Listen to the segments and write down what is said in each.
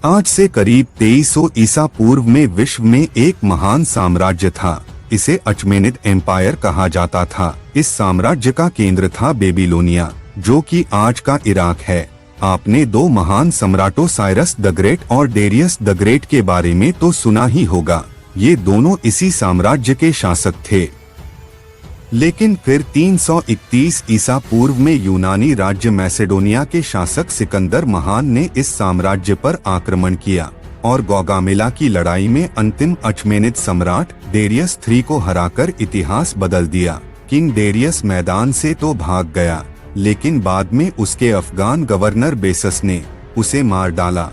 आज से करीब 2300 ईसा पूर्व में विश्व में एक महान साम्राज्य था। इसे अचमेनिद एम्पायर कहा जाता था। इस साम्राज्य का केंद्र था बेबीलोनिया, जो कि आज का इराक है। आपने दो महान सम्राटों साइरस द ग्रेट और डेरियस द ग्रेट के बारे में तो सुना ही होगा। ये दोनों इसी साम्राज्य के शासक थे। लेकिन फिर 331 ईसा पूर्व में यूनानी राज्य मैसेडोनिया के शासक सिकंदर महान ने इस साम्राज्य पर आक्रमण किया और गौगामेला की लड़ाई में अंतिम अचमेनिद सम्राट डेरियस III को हराकर इतिहास बदल दिया। किंग डेरियस मैदान से तो भाग गया, लेकिन बाद में उसके अफगान गवर्नर बेसस ने उसे मार डाला।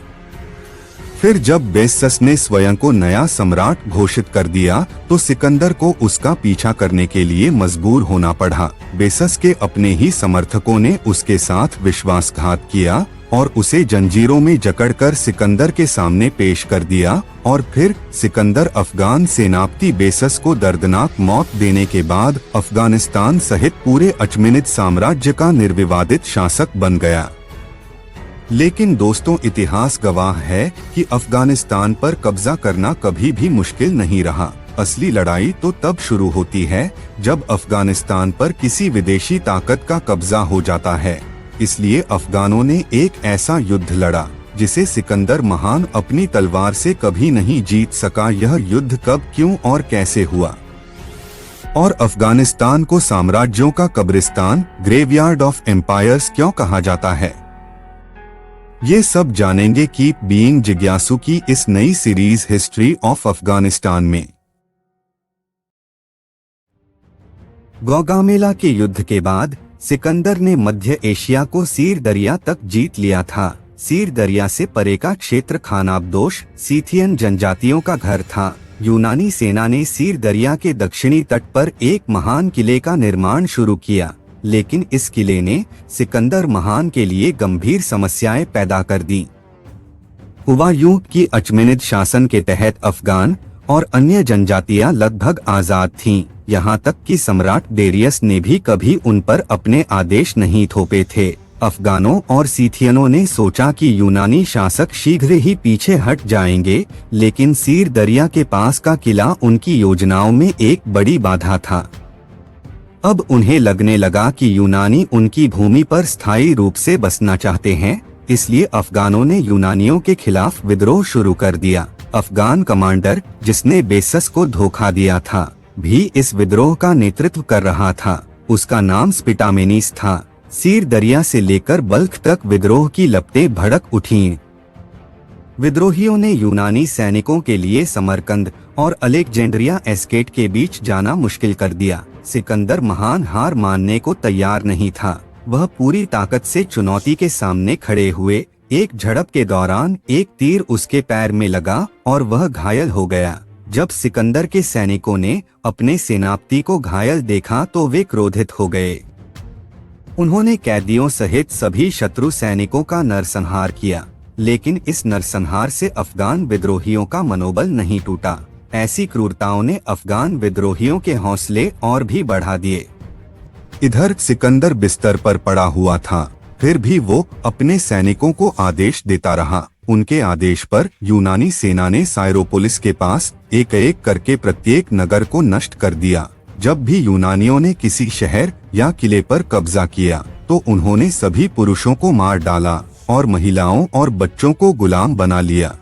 फिर जब बेसस ने स्वयं को नया सम्राट घोषित कर दिया तो सिकंदर को उसका पीछा करने के लिए मजबूर होना पड़ा। बेसस के अपने ही समर्थकों ने उसके साथ विश्वासघात किया और उसे जंजीरों में जकड़कर सिकंदर के सामने पेश कर दिया और फिर सिकंदर अफगान सेनापति बेसस को दर्दनाक मौत देने के बाद अफगानिस्तान सहित पूरे अचमेनिद साम्राज्य का निर्विवादित शासक बन गया। लेकिन दोस्तों, इतिहास गवाह है कि अफगानिस्तान पर कब्जा करना कभी भी मुश्किल नहीं रहा। असली लड़ाई तो तब शुरू होती है जब अफगानिस्तान पर किसी विदेशी ताकत का कब्जा हो जाता है। इसलिए अफगानों ने एक ऐसा युद्ध लड़ा जिसे सिकंदर महान अपनी तलवार से कभी नहीं जीत सका। यह युद्ध कब, क्यों और कैसे हुआ, और अफगानिस्तान को साम्राज्यों का कब्रिस्तान, ग्रेवयार्ड ऑफ एम्पायर्स क्यों कहा जाता है, ये सब जानेंगे कीप बीइंग जिज्ञासु की इस नई सीरीज हिस्ट्री ऑफ अफगानिस्तान में। गौगामेला के युद्ध के बाद सिकंदर ने मध्य एशिया को सीर दरिया तक जीत लिया था। सीर दरिया से परे का क्षेत्र खानाबदोश सीथियन जनजातियों का घर था। यूनानी सेना ने सीर दरिया के दक्षिणी तट पर एक महान किले का निर्माण शुरू किया, लेकिन इस किले ने सिकंदर महान के लिए गंभीर समस्याएं पैदा कर दी। हुआ यूं कि अचमेनिद शासन के तहत अफगान और अन्य जनजातियां लगभग आजाद थीं, यहाँ तक कि सम्राट डेरियस ने भी कभी उन पर अपने आदेश नहीं थोपे थे। अफगानों और सीथियनों ने सोचा कि यूनानी शासक शीघ्र ही पीछे हट जाएंगे, लेकिन सीर दरिया के पास का किला उनकी योजनाओं में एक बड़ी बाधा था। अब उन्हें लगने लगा कि यूनानी उनकी भूमि पर स्थायी रूप से बसना चाहते हैं, इसलिए अफगानों ने यूनानियों के खिलाफ विद्रोह शुरू कर दिया। अफगान कमांडर, जिसने बेसस को धोखा दिया था, भी इस विद्रोह का नेतृत्व कर रहा था। उसका नाम स्पिटामेनिस था। सीर दरिया से लेकर बल्ख तक विद्रोह की लपटें भड़क उठीं। विद्रोहियों ने यूनानी सैनिकों के लिए समरकंद और अलेक्जेंड्रिया एस्केट के बीच जाना मुश्किल कर दिया। सिकंदर महान हार मानने को तैयार नहीं था। वह पूरी ताकत से चुनौती के सामने खड़े हुए। एक झड़प के दौरान एक तीर उसके पैर में लगा और वह घायल हो गया। जब सिकंदर के सैनिकों ने अपने सेनापति को घायल देखा तो वे क्रोधित हो गए। उन्होंने कैदियों सहित सभी शत्रु सैनिकों का नरसंहार किया, लेकिन इस नरसंहार से अफगान विद्रोहियों का मनोबल नहीं टूटा। ऐसी क्रूरताओं ने अफगान विद्रोहियों के हौसले और भी बढ़ा दिए। इधर सिकंदर बिस्तर पर पड़ा हुआ था, फिर भी वो अपने सैनिकों को आदेश देता रहा। उनके आदेश पर यूनानी सेना ने साइरोपोलिस के पास एक एक करके प्रत्येक नगर को नष्ट कर दिया। जब भी यूनानियों ने किसी शहर या किले पर कब्जा किया तो उन्होंने सभी पुरुषों को मार डाला और महिलाओं और बच्चों को गुलाम बना लिया।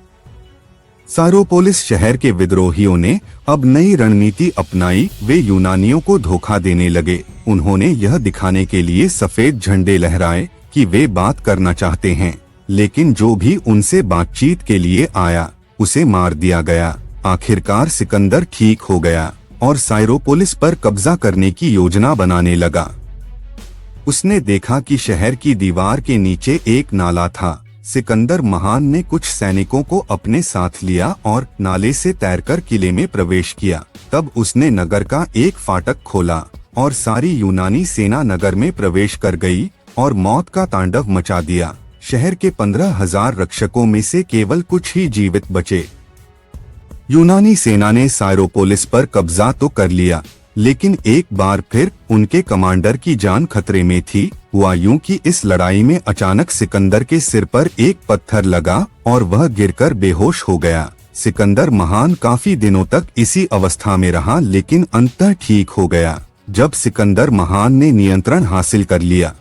साइरोपोलिस शहर के विद्रोहियों ने अब नई रणनीति अपनाई। वे यूनानियों को धोखा देने लगे। उन्होंने यह दिखाने के लिए सफेद झंडे लहराए कि वे बात करना चाहते हैं, लेकिन जो भी उनसे बातचीत के लिए आया उसे मार दिया गया। आखिरकार सिकंदर ठीक हो गया और साइरोपोलिस पर कब्जा करने की योजना बनाने लगा। उसने देखा कि शहर की दीवार के नीचे एक नाला था। सिकंदर महान ने कुछ सैनिकों को अपने साथ लिया और नाले से तैरकर किले में प्रवेश किया। तब उसने नगर का एक फाटक खोला और सारी यूनानी सेना नगर में प्रवेश कर गई और मौत का तांडव मचा दिया। शहर के 15,000 रक्षकों में से केवल कुछ ही जीवित बचे। यूनानी सेना ने साइरोपोलिस पर कब्जा तो कर लिया, लेकिन एक बार फिर उनके कमांडर की जान खतरे में थी। हुआ यूं कि इस लड़ाई में अचानक सिकंदर के सिर पर एक पत्थर लगा और वह गिरकर बेहोश हो गया। सिकंदर महान काफी दिनों तक इसी अवस्था में रहा, लेकिन अंततः ठीक हो गया। जब सिकंदर महान ने नियंत्रण हासिल कर लिया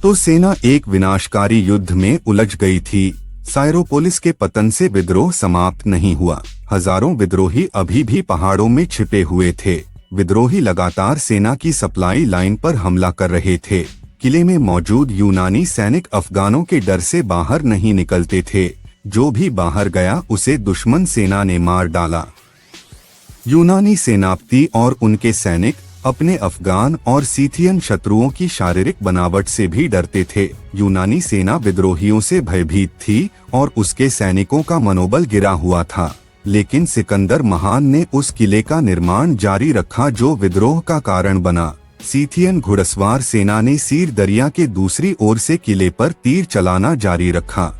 तो सेना एक विनाशकारी युद्ध में उलझ गई थी। सायरोपोलिस के पतन से विद्रोह समाप्त नहीं हुआ। हजारों विद्रोही अभी भी पहाड़ों में छिपे हुए थे। विद्रोही लगातार सेना की सप्लाई लाइन पर हमला कर रहे थे। किले में मौजूद यूनानी सैनिक अफगानों के डर से बाहर नहीं निकलते थे। जो भी बाहर गया उसे दुश्मन सेना ने मार डाला। यूनानी सेनापति और उनके सैनिक अपने अफगान और सीथियन शत्रुओं की शारीरिक बनावट से भी डरते थे। यूनानी सेना विद्रोहियों से भयभीत थी और उसके सैनिकों का मनोबल गिरा हुआ था। लेकिन सिकंदर महान ने उस किले का निर्माण जारी रखा जो विद्रोह का कारण बना। सीथियन घुड़सवार सेना ने सीर दरिया के दूसरी ओर से किले पर तीर चलाना जारी रखा।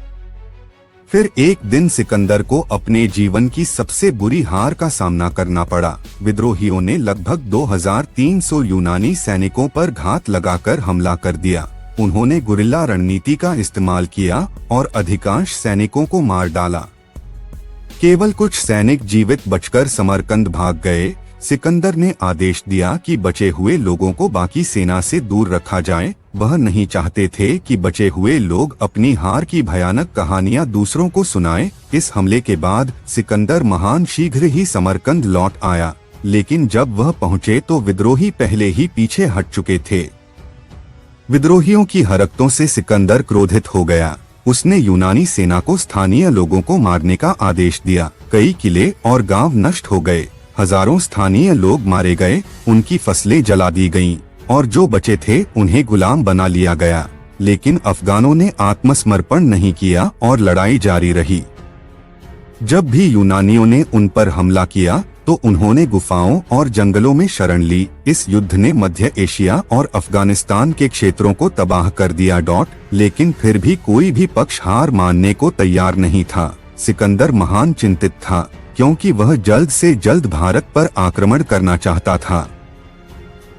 फिर एक दिन सिकंदर को अपने जीवन की सबसे बुरी हार का सामना करना पड़ा। विद्रोहियों ने लगभग 2300 यूनानी सैनिकों पर घात लगाकर हमला कर दिया। उन्होंने गुरिल्ला रणनीति का इस्तेमाल किया और अधिकांश सैनिकों को मार डाला। केवल कुछ सैनिक जीवित बचकर समरकंद भाग गए। सिकंदर ने आदेश दिया कि बचे हुए लोगों को बाकी सेना से दूर रखा जाए। वह नहीं चाहते थे कि बचे हुए लोग अपनी हार की भयानक कहानियां दूसरों को सुनाएं। इस हमले के बाद सिकंदर महान शीघ्र ही समरकंद लौट आया, लेकिन जब वह पहुंचे तो विद्रोही पहले ही पीछे हट चुके थे। विद्रोहियों की हरकतों से सिकंदर क्रोधित हो गया। उसने यूनानी सेना को स्थानीय लोगों को मारने का आदेश दिया। कई किले और गांव नष्ट हो गए। हजारों स्थानीय लोग मारे गए, उनकी फसलें जला दी गईं और जो बचे थे उन्हें गुलाम बना लिया गया। लेकिन अफगानों ने आत्मसमर्पण नहीं किया और लड़ाई जारी रही। जब भी यूनानियों ने उन पर हमला किया तो उन्होंने गुफाओं और जंगलों में शरण ली। इस युद्ध ने मध्य एशिया और अफगानिस्तान के क्षेत्रों को तबाह कर दिया। लेकिन फिर भी कोई भी पक्ष हार मानने को तैयार नहीं था। सिकंदर महान चिंतित था क्योंकि वह जल्द से जल्द भारत पर आक्रमण करना चाहता था।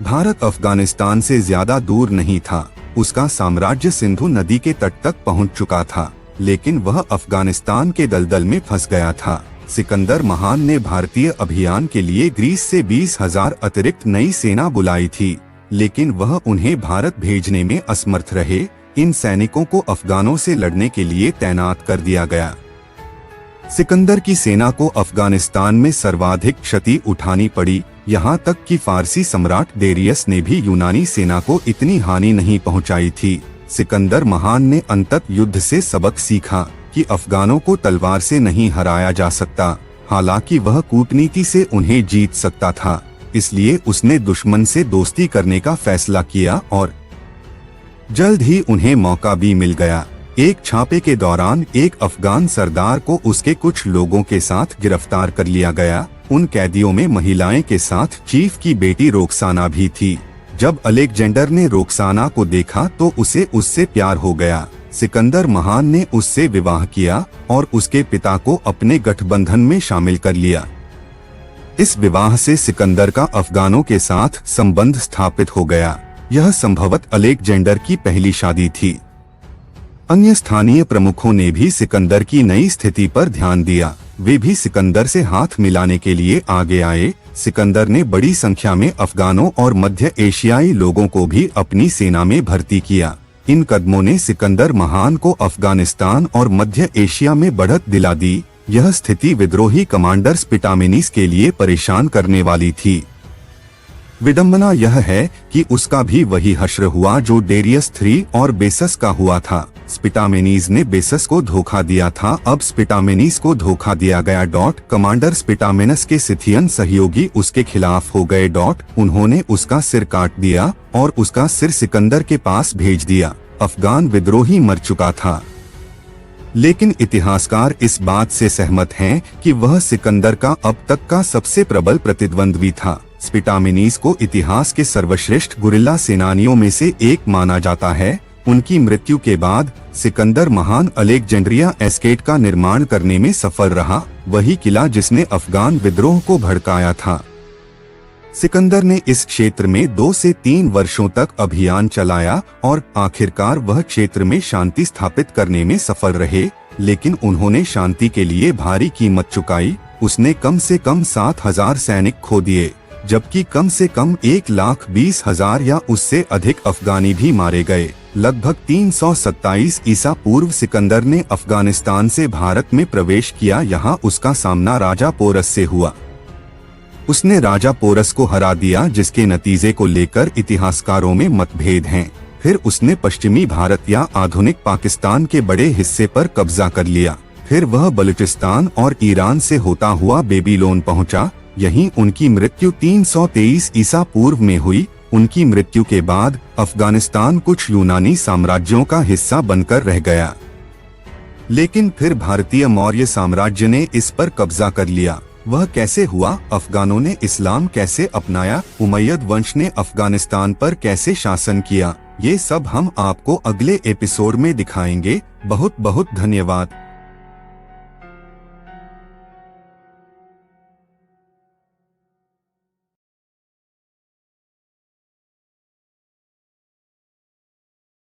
भारत अफगानिस्तान से ज्यादा दूर नहीं था। उसका साम्राज्य सिंधु नदी के तट तक पहुंच चुका था, लेकिन वह अफगानिस्तान के दलदल में फंस गया था। सिकंदर महान ने भारतीय अभियान के लिए ग्रीस से 20,000 अतिरिक्त नई सेना बुलाई थी, लेकिन वह उन्हें भारत भेजने में असमर्थ रहे। इन सैनिकों को अफगानों से लड़ने के लिए तैनात कर दिया गया। सिकंदर की सेना को अफगानिस्तान में सर्वाधिक क्षति उठानी पड़ी। यहाँ तक कि फारसी सम्राट डेरियस ने भी यूनानी सेना को इतनी हानि नहीं पहुँचाई थी। सिकंदर महान ने अंततः युद्ध से सबक सीखा कि अफगानों को तलवार से नहीं हराया जा सकता। हालांकि वह कूटनीति से उन्हें जीत सकता था, इसलिए उसने दुश्मन से दोस्ती करने का फैसला किया और जल्द ही उन्हें मौका भी मिल गया। एक छापे के दौरान एक अफगान सरदार को उसके कुछ लोगों के साथ गिरफ्तार कर लिया गया। उन कैदियों में महिलाएं के साथ चीफ की बेटी रोक्साना भी थी। जब अलेक्जेंडर ने रोक्साना को देखा तो उसे उससे प्यार हो गया। सिकंदर महान ने उससे विवाह किया और उसके पिता को अपने गठबंधन में शामिल कर लिया। इस विवाह से सिकंदर का अफगानों के साथ संबंध स्थापित हो गया। यह संभवतः अलेक्जेंडर की पहली शादी थी। अन्य स्थानीय प्रमुखों ने भी सिकंदर की नई स्थिति पर ध्यान दिया। वे भी सिकंदर से हाथ मिलाने के लिए आगे आए। सिकंदर ने बड़ी संख्या में अफगानों और मध्य एशियाई लोगों को भी अपनी सेना में भर्ती किया। इन कदमों ने सिकंदर महान को अफगानिस्तान और मध्य एशिया में बढ़त दिला दी। यह स्थिति विद्रोही कमांडर स्पिटामेनिस के लिए परेशान करने वाली थी। विडंबना यह है कि उसका भी वही हश्र हुआ जो डेरियस III और बेसस का हुआ था। स्पिटामेनिस ने बेसस को धोखा दिया था, अब स्पिटामेनिस को धोखा दिया गया। कमांडर स्पिटामेनस के सिथियन सहयोगी उसके खिलाफ हो गए। उन्होंने उसका सिर काट दिया और उसका सिर सिकंदर के पास भेज दिया। अफगान विद्रोही मर चुका था, लेकिन इतिहासकार इस बात से सहमत हैं कि वह सिकंदर का अब तक का सबसे प्रबल प्रतिद्वंद्वी था। स्पिटामेनिस को इतिहास के सर्वश्रेष्ठ गुरिल्ला सेनानियों में से एक माना जाता है। उनकी मृत्यु के बाद सिकंदर महान अलेक्जेंड्रिया एस्केट का निर्माण करने में सफल रहा, वही किला जिसने अफगान विद्रोह को भड़काया था। सिकंदर ने इस क्षेत्र में 2 से 3 वर्षों तक अभियान चलाया और आखिरकार वह क्षेत्र में शांति स्थापित करने में सफल रहे, लेकिन उन्होंने शांति के लिए भारी कीमत चुकाई। उसने कम से कम 7,000 सैनिक खो दिए, जबकि कम से कम 1,20,000 या उससे अधिक अफगानी भी मारे गए। लगभग 327 ईसा पूर्व सिकंदर ने अफगानिस्तान से भारत में प्रवेश किया। यहाँ उसका सामना राजा पोरस से हुआ। उसने राजा पोरस को हरा दिया, जिसके नतीजे को लेकर इतिहासकारों में मतभेद हैं। फिर उसने पश्चिमी भारत या आधुनिक पाकिस्तान के बड़े हिस्से पर कब्जा कर लिया। फिर वह बलूचिस्तान और ईरान से होता हुआ बेबीलोन पहुंचा। यहीं उनकी मृत्यु 323 ईसा पूर्व में हुई। उनकी मृत्यु के बाद अफगानिस्तान कुछ यूनानी साम्राज्यों का हिस्सा बनकर रह गया, लेकिन फिर भारतीय मौर्य साम्राज्य ने इस पर कब्जा कर लिया। वह कैसे हुआ? अफगानों ने इस्लाम कैसे अपनाया? उमैयद वंश ने अफगानिस्तान पर कैसे शासन किया? ये सब हम आपको अगले एपिसोड में दिखाएंगे। बहुत बहुत धन्यवाद।